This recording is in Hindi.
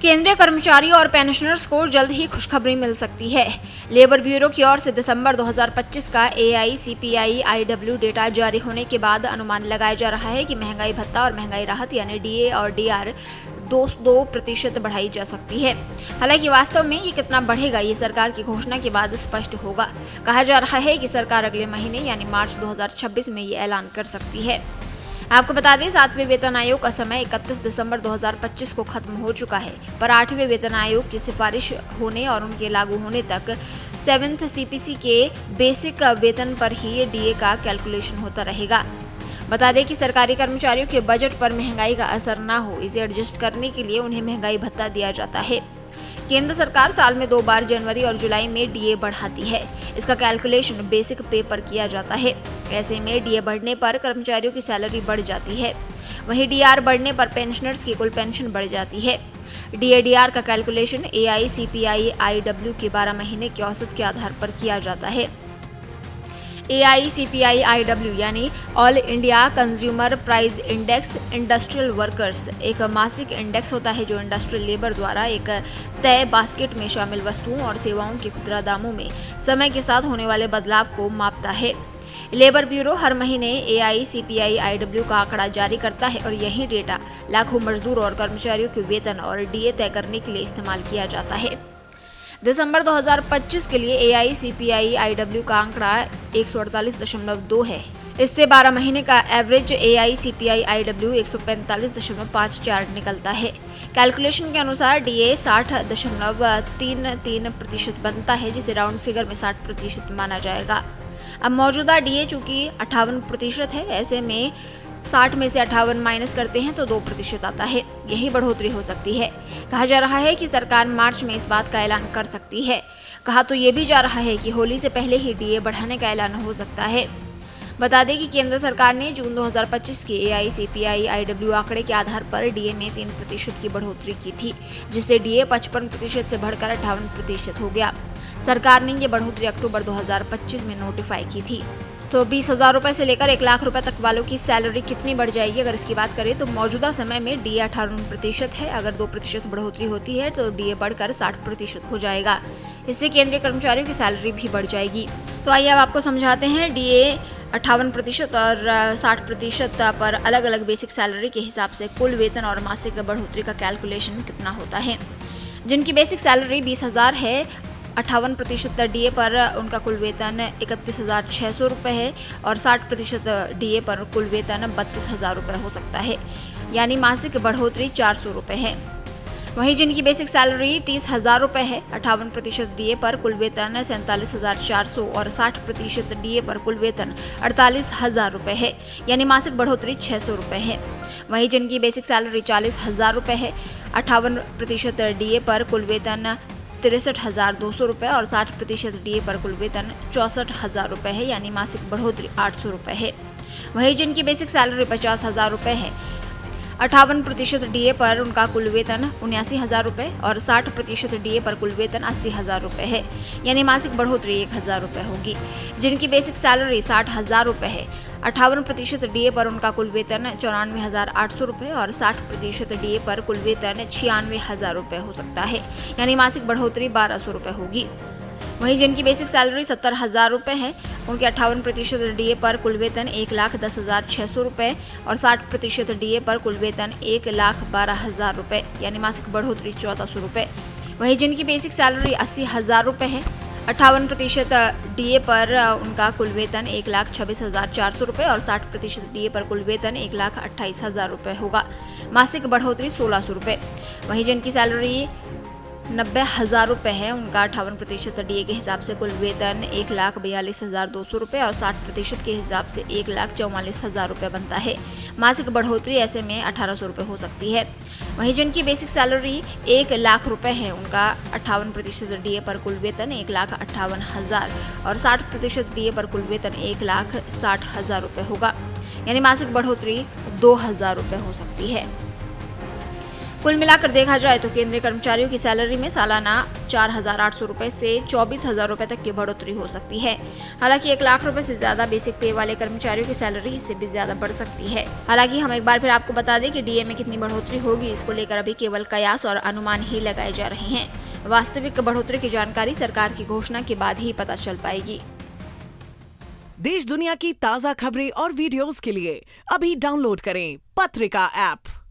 केंद्रीय कर्मचारियों और पेंशनर्स को जल्द ही खुशखबरी मिल सकती है। लेबर ब्यूरो की ओर से दिसंबर 2025 का AICPI-IW डेटा जारी होने के बाद अनुमान लगाया जा रहा है कि महंगाई भत्ता और महंगाई राहत यानी DA और DR 2% बढ़ाई जा सकती है। हालांकि वास्तव में ये कितना बढ़ेगा ये सरकार की घोषणा के बाद स्पष्ट होगा। कहा जा रहा है कि सरकार अगले महीने यानी मार्च 2026 में ये ऐलान कर सकती है। आपको बता दें 7वें वेतन आयोग का समय 31 दिसंबर 2025 को खत्म हो चुका है, पर 8वें वेतन आयोग की सिफारिश होने और उनके लागू होने तक 7th CPC के बेसिक वेतन पर ही DA का कैलकुलेशन होता रहेगा। बता दें कि सरकारी कर्मचारियों के बजट पर महंगाई का असर न हो, इसे एडजस्ट करने के लिए उन्हें महंगाई भत्ता दिया जाता है। केंद्र सरकार साल में 2 बार जनवरी और जुलाई में DA बढ़ाती है। इसका कैलकुलेशन बेसिक पे पर किया जाता है। ऐसे में DA बढ़ने पर कर्मचारियों की सैलरी बढ़ जाती है, वहीं DR बढ़ने पर पेंशनर्स की कुल पेंशन बढ़ जाती है। DA-DR का कैलकुलेशन AICPI-IW के 12 महीने के औसत के आधार पर किया जाता है। AICPI-IW यानी all India consumer price index industrial workers एक मासिक इंडेक्स होता है जो इंडस्ट्रियल लेबर द्वारा एक तय बास्केट में शामिल वस्तुओं और सेवाओं के खुदरा दामों में समय के साथ होने वाले बदलाव को मापता है। लेबर ब्यूरो हर महीने AICPI-IW का आंकड़ा जारी करता है और यही डेटा लाखों मजदूर और कर्मचारियों के वेतन और DA तय करने के लिए इस्तेमाल किया जाता है। दिसंबर 2025 के लिए AICPI-IW का आंकड़ा 148.2 है। इससे 12 महीने का एवरेज AICPI-IW 145.54 निकलता है। कैलकुलेशन के अनुसार DA 60.33% बनता है, जिसे राउंड फिगर में 60% माना जाएगा। अब मौजूदा DA चूंकि 58% है, ऐसे में 60 में से 58 माइनस करते हैं तो 2% आता है। यही बढ़ोतरी हो सकती है। कहा जा रहा है कि सरकार मार्च में इस बात का ऐलान कर सकती है। कहा तो ये भी जा रहा है कि होली से पहले ही DA बढ़ाने का ऐलान हो सकता है। बता दें कि केंद्र सरकार ने जून 2025 के AICPI-IW आंकड़े के आधार पर DA में 3% की बढ़ोतरी की थी, जिससे DA 55% से बढ़कर 58% हो गया। सरकार ने ये बढ़ोतरी अक्टूबर 2025 में नोटिफाई की थी। तो 20,000 रुपये से लेकर 1 लाख रुपए तक वालों की सैलरी कितनी बढ़ जाएगी, अगर इसकी बात करें तो मौजूदा समय में DA 58% है। अगर 2% बढ़ोतरी होती है तो DA बढ़कर 60% हो जाएगा। इससे केंद्रीय कर्मचारियों की सैलरी भी बढ़ जाएगी। तो आइए अब आपको समझाते हैं DA 58% और 60% पर अलग अलग बेसिक सैलरी के हिसाब से कुल वेतन और मासिक बढ़ोतरी का कैलकुलेशन कितना होता है। जिनकी बेसिक सैलरी 20,000 है, 58% DA पर उनका कुल वेतन 31,600 रुपये है और 60% DA पर कुल वेतन 32,000 रुपये हो सकता है, यानी मासिक बढ़ोतरी 400 रुपये है। वहीं जिनकी बेसिक सैलरी 30,000 रुपये है, 58% DA पर कुल वेतन 47,400 और 60% DA पर कुल वेतन 48,000 रुपये है, यानी मासिक बढ़ोतरी 600 रुपये है। वहीं जिनकी बेसिक सैलरी 40,000 रुपये है, 58% DA पर कुल वेतन 63,200 रुपये और 60% DA पर कुल वेतन 64,000 रुपये है, यानी मासिक बढ़ोतरी 800 रुपये है। वहीं जिनकी बेसिक सैलरी 50,000 रुपये है, 58% DA पर उनका कुल वेतन 79,000 रुपये और 60% DA पर कुल वेतन 80,000 रुपये है, यानी मासिक बढ़ोतरी 1,000 रुपये होगी। जिनकी बेसिक सैलरी 60,000 रुपये है, 58% DA पर उनका कुल वेतन 94,800 रुपये और 60% DA पर कुल वेतन 96,000 रुपये हो सकता है, यानी मासिक बढ़ोतरी 1,200 रुपये होगी। वहीं जिनकी बेसिक सैलरी 70,000 रुपये है, उनके 58% DA पर कुल वेतन 1,10,600 रुपये और 60% DA पर कुल वेतन 1,12,000 रुपये, यानी मासिक बढ़ोतरी 1,400 रुपये। वहीं जिनकी बेसिक सैलरी 80,000 रुपये है, 58% DA पर उनका कुल वेतन 1,26,400 रुपये और 60% DA पर कुल वेतन 1,28,000 रुपये होगा, मासिक बढ़ोतरी 1,600 रुपये। वहीं जिनकी सैलरी 90,000 रुपये है, उनका 58% DA के हिसाब से कुल वेतन 1,42,200 रुपये और 60% के हिसाब से 1,44,000 रुपये बनता है। मासिक बढ़ोतरी ऐसे में 1,800 रुपये हो सकती है। वहीं जिनकी बेसिक सैलरी 1 लाख रुपये है, उनका 58% DA पर कुल वेतन 1,58,000 और 60% DA पर कुल वेतन 1,60,000 रुपये होगा, यानी मासिक बढ़ोतरी 2,000 रुपये हो सकती है। कुल मिलाकर देखा जाए तो केंद्रीय कर्मचारियों की सैलरी में सालाना 4,800 रुपए से 24,000 रुपए तक की बढ़ोतरी हो सकती है। हालांकि 1 लाख रुपए से ज्यादा बेसिक पे वाले कर्मचारियों की सैलरी इससे भी ज्यादा बढ़ सकती है। हालांकि हम एक बार फिर आपको बता दें कि डीए में कितनी बढ़ोतरी होगी, इसको लेकर अभी केवल कयास और अनुमान ही लगाए जा रहे हैं। वास्तविक बढ़ोतरी की जानकारी सरकार की घोषणा के बाद ही पता चल पाएगी। देश दुनिया की ताज़ा खबरें और वीडियोस के लिए अभी डाउनलोड करें पत्रिका ऐप।